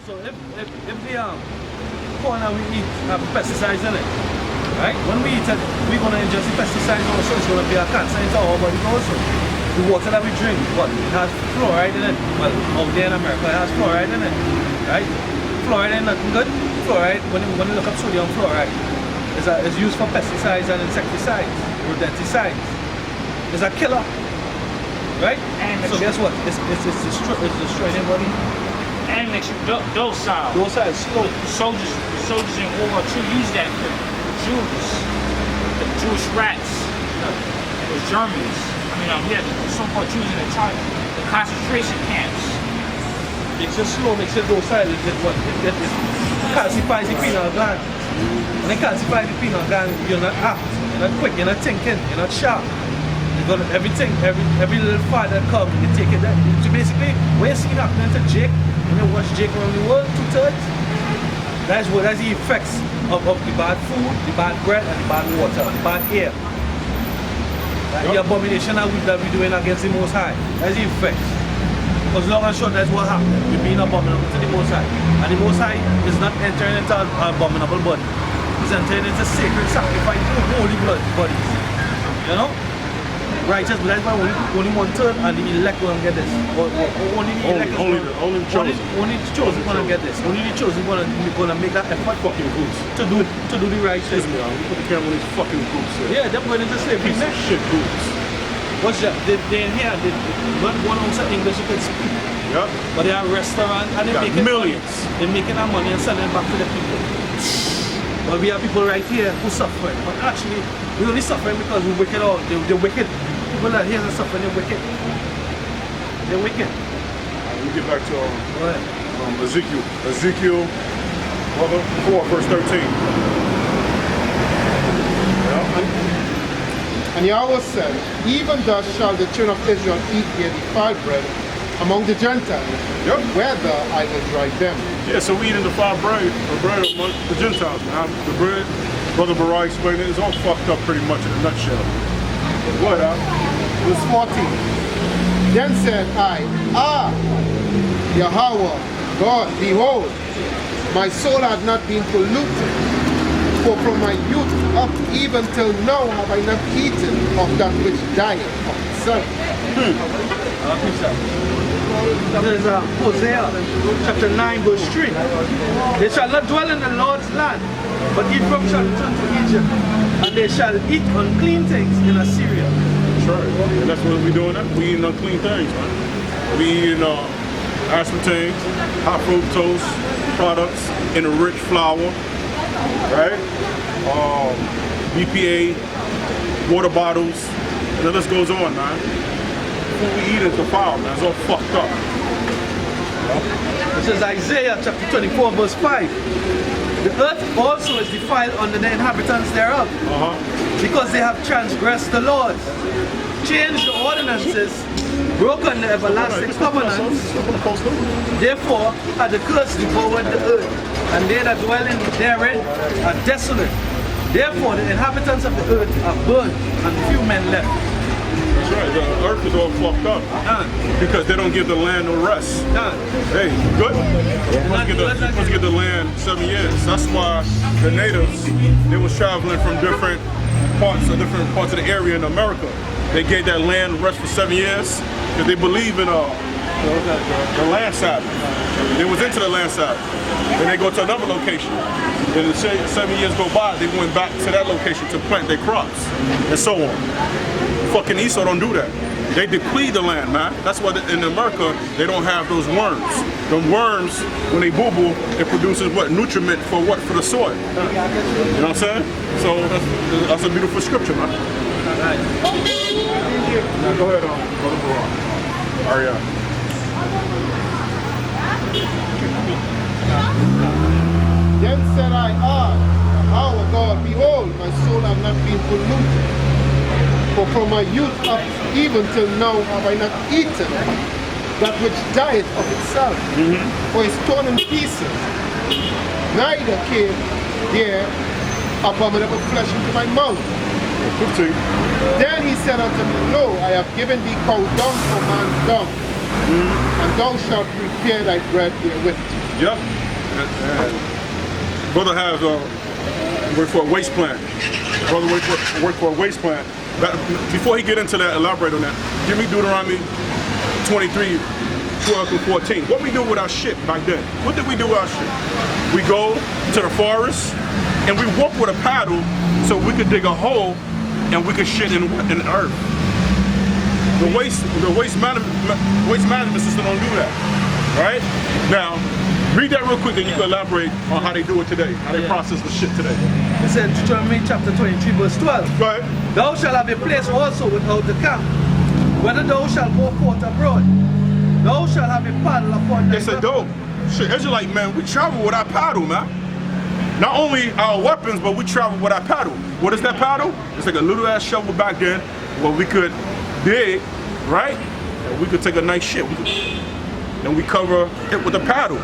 So if the corn that we eat have pesticides in it, right? When we eat it, we're gonna ingest the pesticides also. It's gonna be a cancer into our body also. The water that we drink, what? It has fluoride in it. Well, out there in America, it has fluoride in it, right? Fluoride ain't nothing good. Fluoride, when you look up sodium fluoride, is used for pesticides and insecticides, rodenticides. It's a killer, right? And so guess what? It's destroying your body. And makes you docile. Docile, slow. The soldiers in World War II used that for Jews, the Jewish rats, the Germans. We had the so-called Jews in China, the concentration camps. Makes it slow, makes it docile. It calcifies the pineal gland. When it calcifies the pineal gland, you're not apt, you're not quick, you're not thinking, you're not sharp. You got everything, every little fart that comes, you take it there. So basically, when you see it happening to Jake, when you watch Jake around the world, 2/3, that's the effects of the bad food, the bad bread, and the bad water, the bad air. The abomination that we're doing against the Most High. That's the effect. Because long and short, that's what happened. We're being abominable to the Most High. And the Most High is not entering into an abominable body. He's entering into sacred sacrifice, holy blood bodies. You know? Righteous blood, that's why only 1/3 and the elect will get this. Only the elect only the chosen. Only the chosen gonna get this. Only the chosen gonna make that effort Fucking boots. to do the right thing. Put the camera on these fucking boots. Yeah, they're going into slavery. Piece of shit boots. What's that? They're in here. One ounce of English you can speak. Yep. But they are restaurants and they're making millions. Money. They're making that money and selling it back to the people. But we have people right here who suffering. But actually, we're only suffering because we're wicked all. They're wicked. People that here are suffering, they're wicked. They're wicked. We get back to Ezekiel. Ezekiel 4, verse 13. And Yahweh said, even thus shall the children of Israel eat their defiled bread among the Gentiles, whether I will drive them. Yeah, so we eating the defiled bread among the Gentiles, man. The bread, Brother Barai explained it, it's all fucked up pretty much in a nutshell. What up? Verse 14. Then said I, Yahweh, God, behold, my soul had not been polluted, for from my youth up even till now have I not eaten of that which dieth of itself. There's Hosea chapter 9 verse 3. They shall not dwell in the Lord's land, but Ephraim shall return to Egypt, and they shall eat unclean things in Assyria. That's right. And that's what we're doing now. We eating unclean things, man. We eating aspartame, high fructose products in a rich flour, right? BPA, water bottles, and the list goes on, man. Food we eat is defiled, man. It's all fucked up. This is Isaiah chapter 24 verse 5. The earth also is defiled under the inhabitants thereof, because they have transgressed the laws, changed the ordinances, broken the everlasting covenants. Therefore hath the curse devoured the earth, and they that dwell in therein are desolate. Therefore the inhabitants of the earth are burned, and few men left. That's right, the earth is all fucked up. Because they don't give the land no rest. Hey, good? You're supposed to give the land 7 years. That's why the natives, they was traveling from different parts of the area in America. They gave that land rest for 7 years because they believe in the land Sabbath. They was into the land Sabbath. Then they go to another location. Then 7 years go by, they went back to that location to plant their crops and so on. Fucking Esau don't do that. They deplete the land, man. That's why in America, they don't have those worms. The worms, when they boo-boo, it produces what? Nutriment for what? For the soil. You know what I'm saying? So that's a beautiful scripture, man. Now go ahead, Brother Barai. Aria. Then said I, our God, behold, my soul hath not been polluted. For from my youth up even till now have I not eaten that which dieth of itself, for it's torn in pieces. Neither came there abominable flesh into my mouth. 15. Then he said unto me, Lo, I have given thee cow dung for man's dung, and thou shalt prepare thy bread therewith. Yep. Brother has work for a waste plant. Brother work for a waste plant. Before he get into that, elaborate on that. Give me Deuteronomy 23, 12 through 14. What we do with our shit back then? What did we do with our shit? We go to the forest and we walk with a paddle so we could dig a hole and we could shit in the earth. The waste management system don't do that, right? Now, read that real quick, then you can elaborate on how they do it today, how they process the shit today. It said Deuteronomy chapter 23, verse 12. Go ahead. Thou shalt have a place also without the camp, whether thou shalt go forth abroad. Thou shalt have a paddle upon thy It's a weapon. dope. Shit, it's just like, man, we travel with our paddle, man. Not only our weapons, but we travel with our paddle. What is that paddle? It's like a little ass shovel back then where we could dig, right? And we could take a nice shit. And we cover it with a paddle,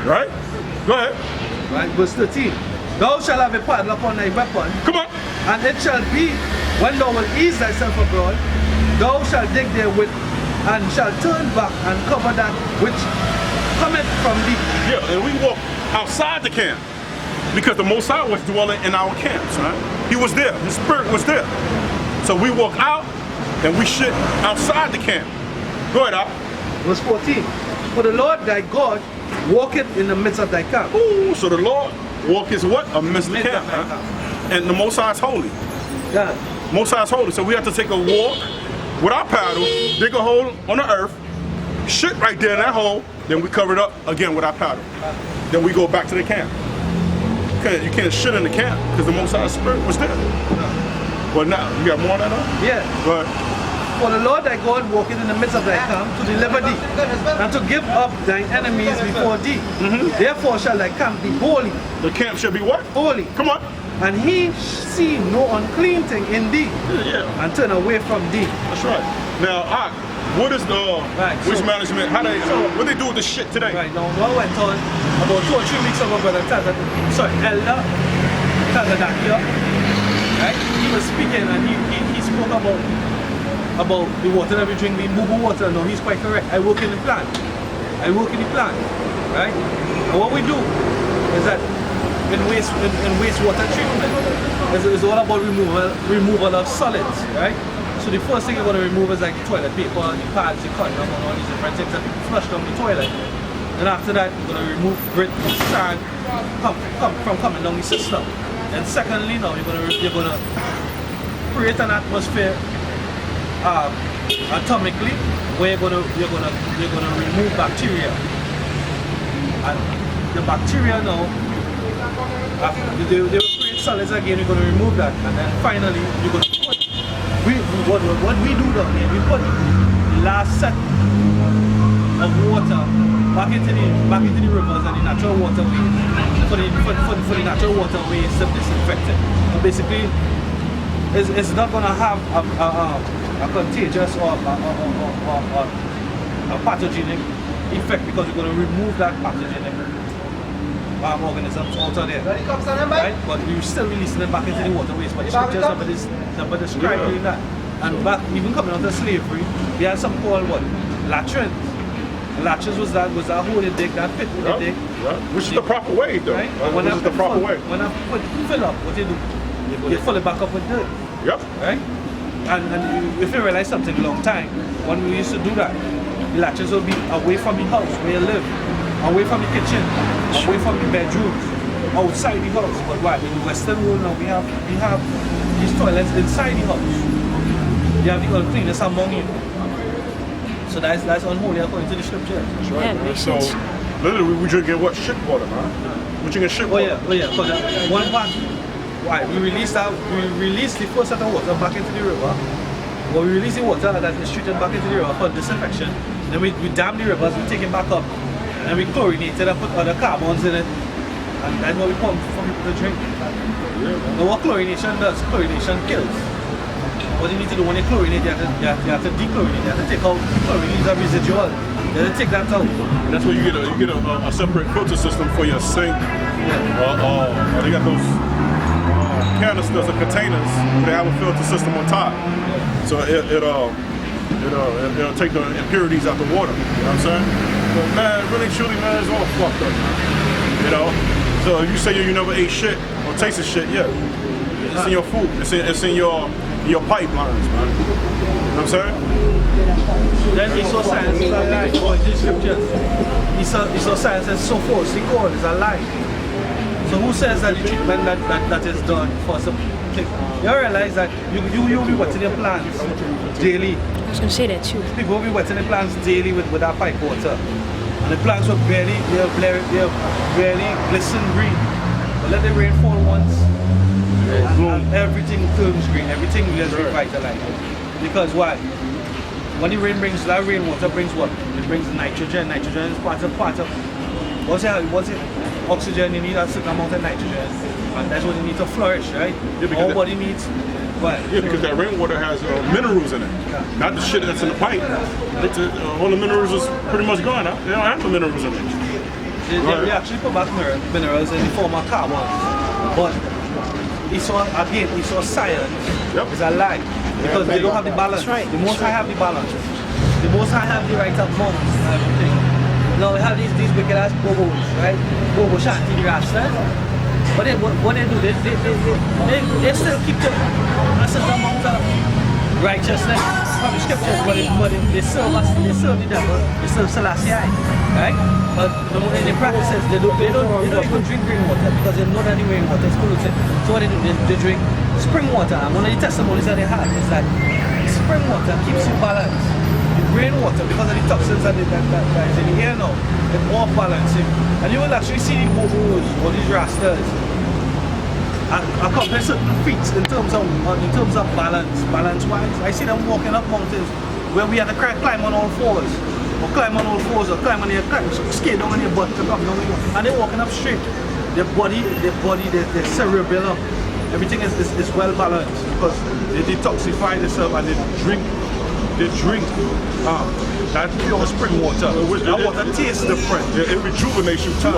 right? Go ahead. Right, verse 13. Thou shalt have a paddle upon thy weapon, Come on. and it shall be, when thou wilt ease thyself abroad, thou shalt dig therewith, and shalt turn back and cover that which cometh from thee. Yeah, and we walk outside the camp because the Most High was dwelling in our camps, right? He was there. His spirit was there. So we walk out and we shit outside the camp. Go ahead, Al. Verse 14. For the Lord thy God walketh in the midst of thy camp. Ooh, so the Lord walk is what? Amidst the Midst camp. of thy Huh? And the Most High is holy. Yeah. Most High is holy. So we have to take a walk with our paddle, dig a hole on the earth, shit right there in that hole, then we cover it up again with our paddle. Then we go back to the camp. You can't shit in the camp because the Most High's spirit was there. But now, you got more on that on? Yeah. But For the Lord thy God walketh in the midst of thy camp to deliver thee, and to give up thine enemies before thee. Therefore shall thy camp be holy. the camp should be what? Holy. Come on. And he see no unclean thing in thee, Yeah. and turn away from thee. That's right. Now, what is the waste so- management? What they do with the shit today? Right now, what went on about 2 or 3 weeks ago, brother Elder Tazadakia, right? He was speaking and he spoke about the water that we drink, the boo-boo water. No, he's quite correct. I work in the plant. Right? And what we do is that in wastewater treatment, it's all about removal of solids, right? So the first thing you're going to remove is like the toilet paper, the pads, the condom, and all these different things that flush down the toilet. And after that, you're going to remove grit, sand from coming down the system. And secondly, now you're going to create an atmosphere atomically where you're going to remove bacteria. And the bacteria now, they will create solids again. You're going to remove that, and then finally you're going to put. What we do down here, we put the last set of water back into the rivers and the natural waterways for the natural waterways to disinfect it. So basically, it's not going to have a contagious or a pathogenic effect because we're going to remove that pathogenic organisms out of there. Right? But we're still releasing them back into the waterways. But the scriptures never describe doing that. And back, even coming out of slavery, we had something called what? Latrines. Latrines was that hole they dig, that pit they dig. Which is the proper way, though. Right? Which is the proper way. When I fill up, what you do? You fill it back up with dirt. Yep. Right? And if you realize something a long time, when we used to do that, the latrines will be away from the house where you live, away from the kitchen, away from the bedrooms, outside the house. But why? In the Western world now we have these toilets inside the house. You have the uncleanness among you. So that's unholy according to the scripture. That's right. Yeah, Man. makes So sense. literally we drinking what? Shit water, man. We're drinking shit water. Oh yeah. Because one part, why? We release the first set of water back into the river. Well, we release the water that is treated back into the river for disinfection. Then we dam the rivers, we take it back up. And we chlorinate it and put other carbons in it. And that's what we pump for people to drink. Now what chlorination does, chlorination kills. What you need to do when you chlorinate, you have to dechlorinate, you have to take out chlorine, leaves a residual. You have to take that out. And that's where you get a separate filter system for your sink. Yeah. They got those canisters or containers where they have a filter system on top. So It'll take the impurities out the water. You know what I'm saying? But man, really, truly, man, it's all fucked up, man. You know? So if you say you never ate shit or tasted shit, yeah. It's in your food. It's in your pipelines, man. You know what I'm saying? Then he saw science is a lie. Oh, in these scriptures. He saw science as so falsely called is a lie. So who says that the treatment that is done for some thing? You realize that you'll be wetting your plants daily. I was going to say that too. People will be wetting the plants daily with that pipe water. And the plants will barely glisten green. But let the rain fall once and everything turns green. Everything gets revitalized. Because why? When the rain brings, that rainwater brings what? It brings nitrogen. Nitrogen is part of what's it? Oxygen, you need a certain amount of nitrogen. And that's what you need to flourish, right? Yeah, our body needs. But yeah, because that rainwater has minerals in it. Not the shit that's in the pipe. All the minerals is pretty much gone. They don't have the minerals in it. They actually put back minerals in the form of carbon. But he saw science is a lie. Because they don't have the balance. That's right. The Most High have the balance. The Most High have the right amount and everything. Now we have these wicked ass bobos, right? Bobo shanty rastas. But then what they do, they still keep a certain amount of righteousness from the scriptures, but they serve the devil, they serve Selassie, right? But in the practices, they don't even drink rainwater because they know that the rainwater is polluted. So what they do, they drink spring water. And one of the testimonies that they have is that spring water keeps you balanced. Rainwater, because of the toxins that is in the air now, it's more balancing. And you will actually see the bobos or these rastas accomplish certain feats in terms of balance-wise. I see them walking up mountains where we had to climb on all fours, or climb on skate down on your butt to come down, and they're walking up straight. Their body, their cerebellum, everything is well balanced because they detoxify themselves and they drink that pure spring water. That water tastes different. Yeah, it rejuvenates you too,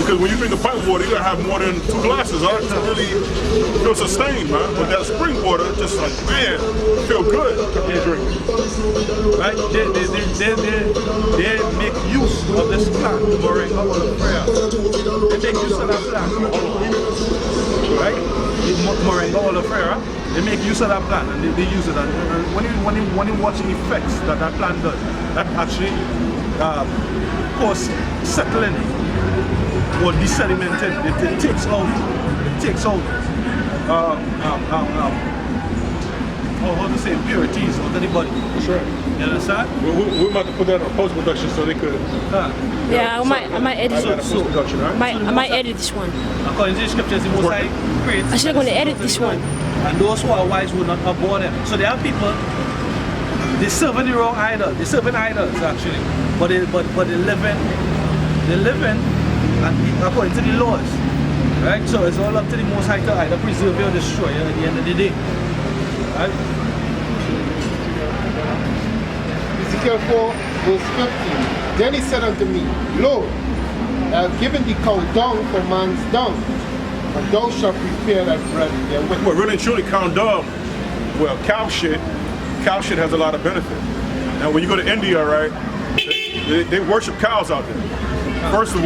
because when you drink the pipe water, you gotta have more than 2 glasses, to really feel sustained, man. But that spring water, just like, man, feel good after you drink it. Right? They make use of this plant, moringa oleifera. They make use of that plant. Right? Moringa oleifera. They make use of that plant and they use it. And when you watch the effects that plant does, that actually cause settling or desedimenting. It takes out how to say, impurities out of the body. Sure. You understand? We're about to put that on post-production so they could... Yeah, I might edit it. Post-production, right? I might edit this one. According to the scriptures, the Most High creates... I'm actually going to edit this one. And those who are wise will not abhor them. So there are people, they serving the wrong idol. They're serving idols actually, but they live in and according to the laws, right? So it's all up to the Most High to either preserve you or destroy you at the end of the day, right? Ezekiel 4, verse 15. Then he said unto me, Lo, I have given thee cow dung for man's dung, and thou shalt prepare thy bread therewith. Well, really and truly, cow dung, well, cow shit has a lot of benefit. Now, when you go to India, right, they worship cows out there. First of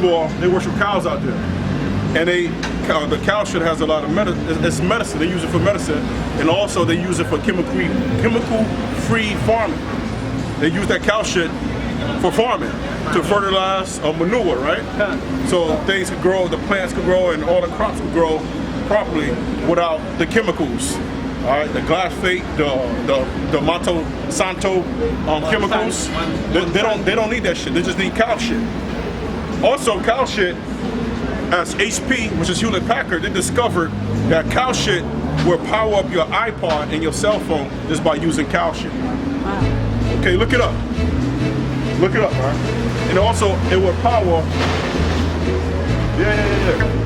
all, they worship cows out there. And the cow shit has a lot of medicine. It's medicine. They use it for medicine, and also they use it for chemical-free farming. They use that cow shit for farming, to fertilize manure, right? So things could grow, the plants could grow, and all the crops could grow properly without the chemicals. All right, the glyphosate, the Monsanto chemicals. They don't need that shit. They just need cow shit. Also, cow shit, as HP, which is Hewlett Packard, they discovered that cow shit will power up your iPod and your cell phone just by using cow shit. Okay, look it up. Look it up, right? And also, it will power. Yeah.